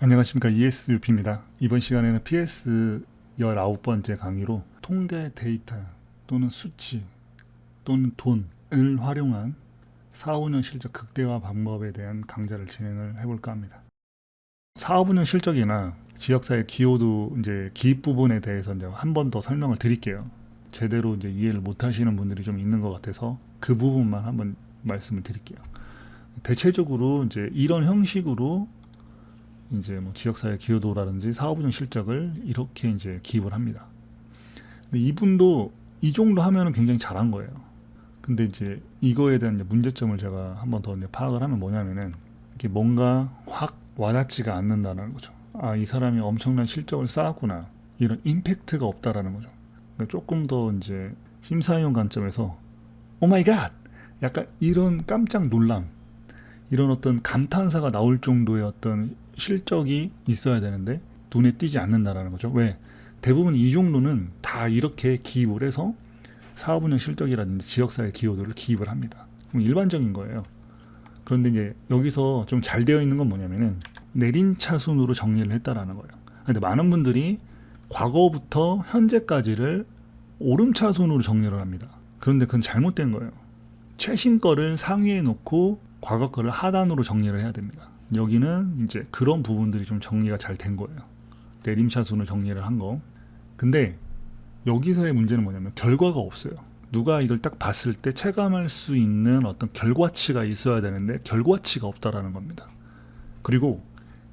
안녕하십니까, ESUP입니다. 이번 시간에는 PS 19번째 강의로 통계 데이터 또는 수치 또는 돈을 활용한 4-5년 실적 극대화 방법에 대한 강좌를 진행을 해볼까 합니다. 4-5년 실적이나 지역사회 기여도 이제 기입 부분에 대해서 이제 한 번 더 설명을 드릴게요. 제대로 이제 이해를 못 하시는 분들이 좀 있는 것 같아서 그 부분만 한번 말씀을 드릴게요. 대체적으로 이제 이런 형식으로 이제 뭐 지역사회 기여도라든지 사업운영 실적을 이렇게 이제 기입을 합니다. 근데 이분도 이 정도 하면은 굉장히 잘한 거예요. 근데 이제 이거에 대한 이제 문제점을 제가 한번 더 이제 파악을 하면 뭐냐면은 이게 뭔가 확 와닿지가 않는다는 거죠. 아, 이 사람이 엄청난 실적을 쌓았구나. 이런 임팩트가 없다라는 거죠. 그러니까 조금 더 이제 심사위원 관점에서 오 마이 갓! 약간 이런 깜짝 놀람, 이런 어떤 감탄사가 나올 정도의 어떤 실적이 있어야 되는데 눈에 띄지 않는다라는 거죠. 왜? 대부분 이 정도는 다 이렇게 기입을 해서 사업운영 실적이라든지 지역사회 기여도를 기입을 합니다. 그럼 일반적인 거예요. 그런데 이제 여기서 좀 잘 되어 있는 건 뭐냐면은 내림차순으로 정리를 했다라는 거예요. 근데 많은 분들이 과거부터 현재까지를 오름차순으로 정리를 합니다. 그런데 그건 잘못된 거예요. 최신 거를 상위에 놓고 과거 거를 하단으로 정리를 해야 됩니다. 여기는 이제 그런 부분들이 좀 정리가 잘 된 거예요. 내림차순을 정리를 한 거. 근데 여기서의 문제는 뭐냐면 결과가 없어요. 누가 이걸 딱 봤을 때 체감할 수 있는 어떤 결과치가 있어야 되는데 결과치가 없다라는 겁니다. 그리고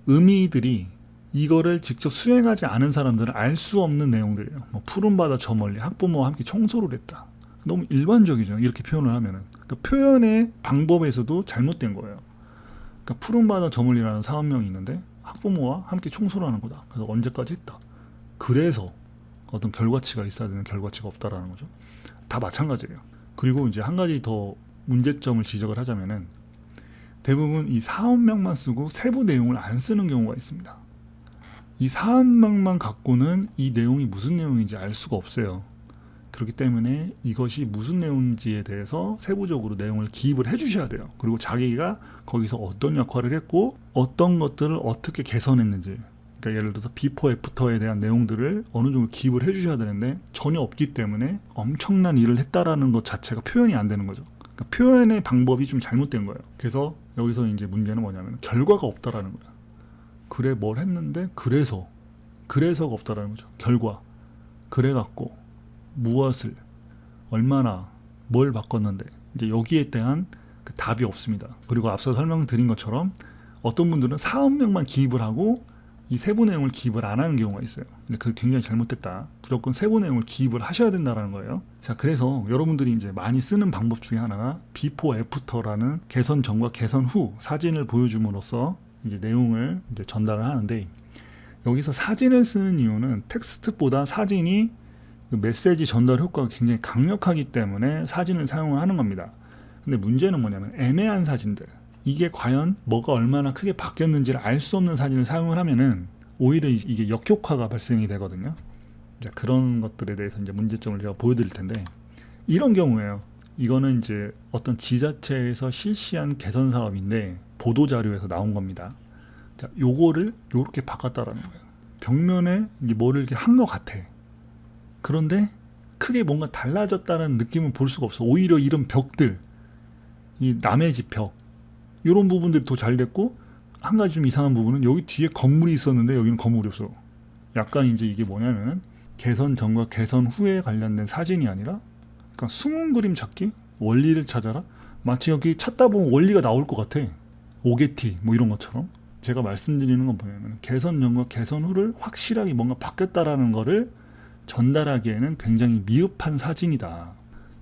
의미들이 이거를 직접 수행하지 않은 사람들은 알 수 없는 내용들이에요. 뭐 푸른 바다 저 멀리 학부모와 함께 청소를 했다. 너무 일반적이죠. 이렇게 표현을 하면은. 그러니까 표현의 방법에서도 잘못된 거예요. 그러니까 푸른 바다 저 멀리라는 사업명이 있는데 학부모와 함께 청소를 하는 거다. 그래서 언제까지 했다. 그래서 어떤 결과치가 있어야 되는 결과치가 없다라는 거죠. 다 마찬가지예요. 그리고 이제 한 가지 더 문제점을 지적을 하자면은 대부분 이 사업명만 쓰고 세부 내용을 안 쓰는 경우가 있습니다. 이 사업명만 갖고는 이 내용이 무슨 내용인지 알 수가 없어요. 그렇기 때문에 이것이 무슨 내용인지에 대해서 세부적으로 내용을 기입을 해주셔야 돼요. 그리고 자기가 거기서 어떤 역할을 했고 어떤 것들을 어떻게 개선했는지, 그러니까 예를 들어서 비포 애프터에 대한 내용들을 어느 정도 기입을 해주셔야 되는데 전혀 없기 때문에 엄청난 일을 했다라는 것 자체가 표현이 안 되는 거죠. 그러니까 표현의 방법이 좀 잘못된 거예요. 그래서 여기서 이제 문제는 뭐냐면 결과가 없다라는 거예요. 그래 뭘 했는데 그래서가 없다라는 거죠. 결과 그래갖고 무엇을 얼마나 뭘 바꿨는데 이제 여기에 대한 그 답이 없습니다. 그리고 앞서 설명드린 것처럼 어떤 분들은 사업명만 기입을 하고 이 세부 내용을 기입을 안 하는 경우가 있어요. 근데 그게 굉장히 잘못됐다. 무조건 세부 내용을 기입을 하셔야 된다는 거예요. 자, 그래서 여러분들이 이제 많이 쓰는 방법 중에 하나가 비포 애프터라는 개선 전과 개선 후 사진을 보여줌으로써 이제 내용을 이제 전달을 하는데, 여기서 사진을 쓰는 이유는 텍스트보다 사진이 그 메시지 전달 효과가 굉장히 강력하기 때문에 사진을 사용을 하는 겁니다. 근데 문제는 뭐냐면 애매한 사진들, 이게 과연 뭐가 얼마나 크게 바뀌었는지를 알 수 없는 사진을 사용을 하면은 오히려 이게 역효과가 발생이 되거든요. 이제 그런 것들에 대해서 이제 문제점을 제가 보여드릴 텐데, 이런 경우에요. 이거는 이제 어떤 지자체에서 실시한 개선 사업인데 보도 자료에서 나온 겁니다. 자, 요거를 요렇게 바꿨다라는 거예요. 벽면에 이게 뭐를 이렇게 한 것 같아. 그런데 크게 뭔가 달라졌다는 느낌은 볼 수가 없어. 오히려 이런 벽들, 이 남의 집 벽, 이런 부분들이 더 잘 됐고, 한 가지 좀 이상한 부분은 여기 뒤에 건물이 있었는데 여기는 건물이 없어. 약간 이제 이게 뭐냐면 개선 전과 개선 후에 관련된 사진이 아니라 그러니까 숨은 그림 찾기? 원리를 찾아라? 마치 여기 찾다 보면 원리가 나올 것 같아. 오게티 뭐 이런 것처럼. 제가 말씀드리는 건 뭐냐면 개선 전과 개선 후를 확실하게 뭔가 바뀌었다라는 거를 전달하기에는 굉장히 미흡한 사진이다.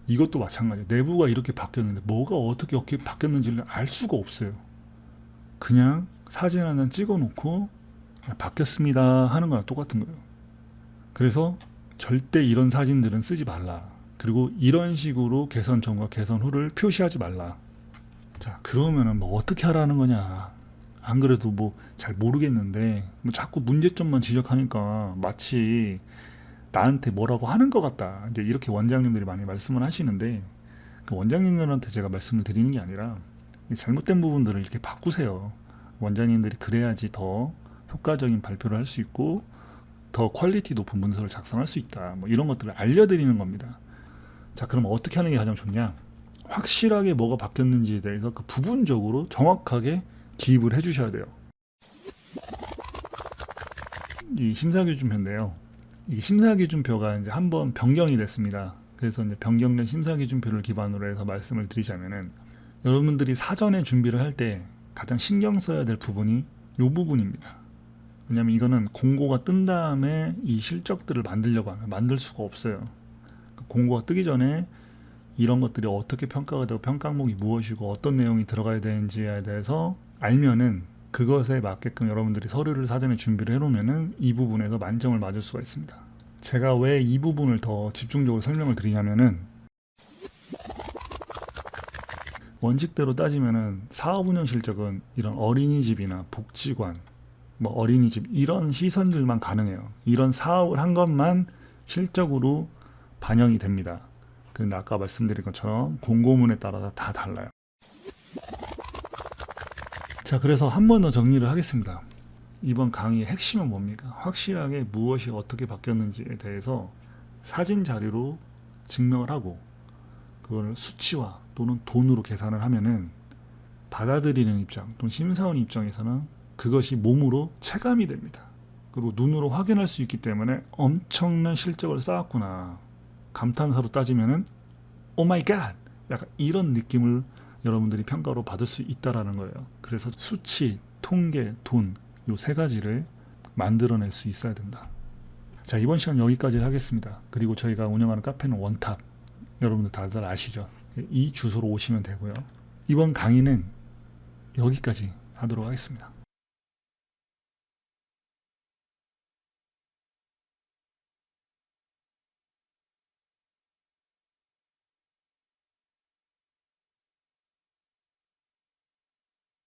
이것도 마찬가지예요. 내부가 이렇게 바뀌었는데 뭐가 어떻게 바뀌었는지를 알 수가 없어요. 그냥 사진 하나 찍어놓고 바뀌었습니다 하는 거랑 똑같은 거예요. 그래서 절대 이런 사진들은 쓰지 말라. 그리고 이런 식으로 개선 전과 개선 후를 표시하지 말라. 자, 그러면은 뭐 어떻게 하라는 거냐. 안 그래도 뭐 잘 모르겠는데 뭐 자꾸 문제점만 지적하니까 마치 나한테 뭐라고 하는 것 같다. 이제 이렇게 원장님들이 많이 말씀을 하시는데, 그 원장님들한테 제가 말씀을 드리는 게 아니라 잘못된 부분들을 이렇게 바꾸세요. 원장님들이 그래야지 더 효과적인 발표를 할 수 있고 더 퀄리티 높은 문서를 작성할 수 있다. 뭐 이런 것들을 알려드리는 겁니다. 자, 그럼 어떻게 하는 게 가장 좋냐? 확실하게 뭐가 바뀌었는지에 대해서 그 부분적으로 정확하게 기입을 해주셔야 돼요. 이 심사기준표인데요. 이 심사기준표가 이제 한번 변경이 됐습니다. 그래서 이제 변경된 심사기준표를 기반으로 해서 말씀을 드리자면은 여러분들이 사전에 준비를 할 때 가장 신경 써야 될 부분이 이 부분입니다. 왜냐면 이거는 공고가 뜬 다음에 이 실적들을 만들려고 하면 만들 수가 없어요. 공고가 뜨기 전에 이런 것들이 어떻게 평가가 되고 평가 항목이 무엇이고 어떤 내용이 들어가야 되는지에 대해서 알면은 그것에 맞게끔 여러분들이 서류를 사전에 준비를 해놓으면은 이 부분에서 만점을 맞을 수가 있습니다. 제가 왜 이 부분을 더 집중적으로 설명을 드리냐면은 원칙대로 따지면은 사업 운영 실적은 이런 어린이집이나 복지관, 뭐 어린이집 이런 시설들만 가능해요. 이런 사업을 한 것만 실적으로 반영이 됩니다. 그런데 아까 말씀드린 것처럼 공고문에 따라서 다 달라요. 자, 그래서 한 번 더 정리를 하겠습니다. 이번 강의의 핵심은 뭡니까? 확실하게 무엇이 어떻게 바뀌었는지에 대해서 사진 자료로 증명을 하고 그걸 수치화 또는 돈으로 계산을 하면은 받아들이는 입장 또는 심사원 입장에서는 그것이 몸으로 체감이 됩니다. 그리고 눈으로 확인할 수 있기 때문에 엄청난 실적을 쌓았구나. 감탄사로 따지면은 오 마이 갓! 약간 이런 느낌을 여러분들이 평가로 받을 수 있다라는 거예요. 그래서 수치, 통계, 돈 요 세 가지를 만들어낼 수 있어야 된다. 자, 이번 시간 여기까지 하겠습니다. 그리고 저희가 운영하는 카페는 원탑, 여러분들 다들 아시죠? 이 주소로 오시면 되고요. 이번 강의는 여기까지 하도록 하겠습니다.